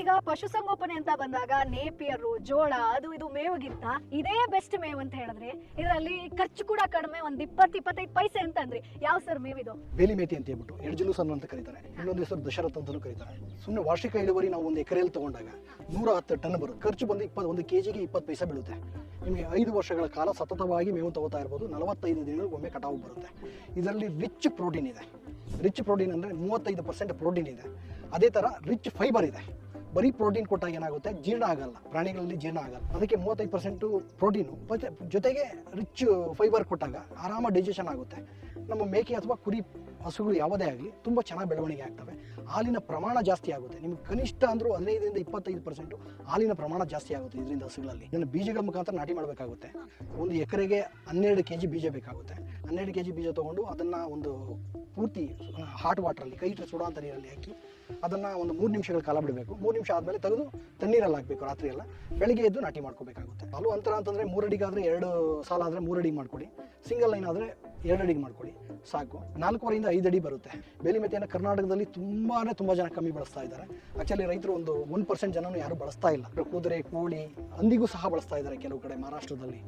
ಈಗ ಪಶುಸಂಗೋಪನೆ ಅಂತ ಬಂದಾಗ ನೇಪಿಯರು, ಜೋಳ, ಅದು ಇದು ಮೇವಿಗಿಂತ ಇದೇ ಬೆಸ್ಟ್ ಮೇವ್ ಅಂತ ಹೇಳಿದ್ರೆ ಇದರಲ್ಲಿ ಖರ್ಚು ಕೂಡ ಕಡಿಮೆ, ಒಂದ್ 20-25 ಪೈಸೆ ಅಂತ ಅಂದ್ರಿ. ಯಾವ ಸರ್ ಮೇವಿದು? ಬೇಲಿ ಮೇತಿ ಅಂತ ಹೇಳ್ಬಿಟ್ಟು ಎಡ್ಜಲೂಸ್ ಅಂತ ಕರೀತಾರೆ, ಇನ್ನೊಂದು ಹೆಸರು ದಶರಥ ಅಂತಲೂ ಕರೀತಾರೆ. ಸುಮ್ಮನೆ ವಾರ್ಷಿಕ ಇಳುವರಿ ನಾವು ಒಂದು ಎಕರೆಯಲ್ಲಿ ತಗೊಂಡಾಗ 110 ಟನ್ ಬರುತ್ತೆ. ಖರ್ಚು ಬಂದು 1 ಕೆಜಿಗೆ 20 ಪೈಸೆ ಬೀಳುತ್ತೆ. ನಿಮಗೆ 5 ವರ್ಷಗಳ ಕಾಲ ಸತತವಾಗಿ ಮೇವು ತಗೋತಾ ಇರ್ಬೋದು. 45 ದಿನಗಳಿಗೊಮ್ಮೆ ಕಟಾವು ಬರುತ್ತೆ. ಇದರಲ್ಲಿ ರಿಚ್ ಪ್ರೋಟೀನ್ ಇದೆ. ರಿಚ್ ಪ್ರೋಟೀನ್ ಅಂದರೆ 35% ಪ್ರೋಟೀನ್ ಇದೆ. ಅದೇ ಥರ ರಿಚ್ ಫೈಬರ್ ಇದೆ. ಬರೀ ಪ್ರೋಟೀನ್ ಕೊಟ್ಟಾಗ ಏನಾಗುತ್ತೆ, ಜೀರ್ಣ ಆಗಲ್ಲ, ಪ್ರಾಣಿಗಳಲ್ಲಿ ಜೀರ್ಣ ಆಗಲ್ಲ. ಅದಕ್ಕೆ 35% ಪ್ರೋಟೀನು ಮತ್ತು ಜೊತೆಗೆ ರಿಚ್ ಫೈಬರ್ ಕೊಟ್ಟಾಗ ಆರಾಮ ಡೈಜೆಷನ್ ಆಗುತ್ತೆ. ನಮ್ಮ ಮೇಕೆ ಅಥವಾ ಕುರಿ ಹಸುಗಳು ಯಾವುದೇ ಆಗಲಿ ತುಂಬ ಚೆನ್ನಾಗಿ ಬೆಳವಣಿಗೆ ಆಗ್ತವೆ. ಹಾಲಿನ ಪ್ರಮಾಣ ಜಾಸ್ತಿ ಆಗುತ್ತೆ. ನಿಮ್ಗೆ ಕನಿಷ್ಠ ಅಂದರೂ 15-25% ಹಾಲಿನ ಪ್ರಮಾಣ ಜಾಸ್ತಿ ಆಗುತ್ತೆ ಇದರಿಂದ ಹಸುಗಳಲ್ಲಿ. ಇದನ್ನು ಬೀಜಗಳ ಮುಖಾಂತರ ನಾಟಿ ಮಾಡಬೇಕಾಗುತ್ತೆ. ಒಂದು ಎಕರೆಗೆ 12 kg ಬೀಜ ಬೇಕಾಗುತ್ತೆ. 12 kg ಬೀಜ ತೊಗೊಂಡು ಅದನ್ನು ಒಂದು ಪೂರ್ತಿ ಹಾಟ್ ವಾಟ್ರಲ್ಲಿ, ಕೈ ಸುಡುವಂಥ ನೀರಲ್ಲಿ ಹಾಕಿ ಅದನ್ನು ಒಂದು 3 ನಿಮಿಷಗಳ ಕಾಲ ಬಿಡಬೇಕು. 3 ನಿಮಿಷ ಆದಮೇಲೆ ತೆಗೆದು ತಣ್ಣೀರಲ್ಲಿ ಹಾಕಬೇಕು ರಾತ್ರಿ ಎಲ್ಲ. ಬೆಳಿಗ್ಗೆ ಎದ್ದು ನಾಟಿ ಮಾಡ್ಕೋಬೇಕಾಗುತ್ತೆ. ಸಾಲು ಅಂತರ ಅಂತಂದರೆ 3 ಅಡಿಗಾದರೆ 2 ಸಾಲ ಆದರೆ 3 ಅಡಿಗೆ ಮಾಡ್ಕೊಳ್ಳಿ. ಸಿಂಗಲ್ ಲೈನ್ ಆದರೆ 2 ಅಡಿಗೆ ಮಾಡ್ಕೊಳ್ಳಿ ಸಾಕು. 4.5 5 ಅಡಿ ಬರುತ್ತೆ. ಬೇಲಿ ಮೆತೆಯನ್ನು ಕರ್ನಾಟಕದಲ್ಲಿ ತುಂಬ ಜನ ಕಮ್ಮಿ ಬಳಸ್ತಾ ಇದ್ದಾರೆ. ಆ್ಯಕ್ಚುಲಿ ರೈತರು ಒಂದು 1% ಜನನು ಯಾರು ಬಳಸ್ತಾ ಇಲ್ಲ. ಕುದುರೆ, ಕೋಳಿ, ಹಂದಿಗೂ ಸಹ ಬಳಸ್ತಾ ಇದ್ದಾರೆ ಕೆಲವು ಕಡೆ ಮಹಾರಾಷ್ಟ್ರದಲ್ಲಿ.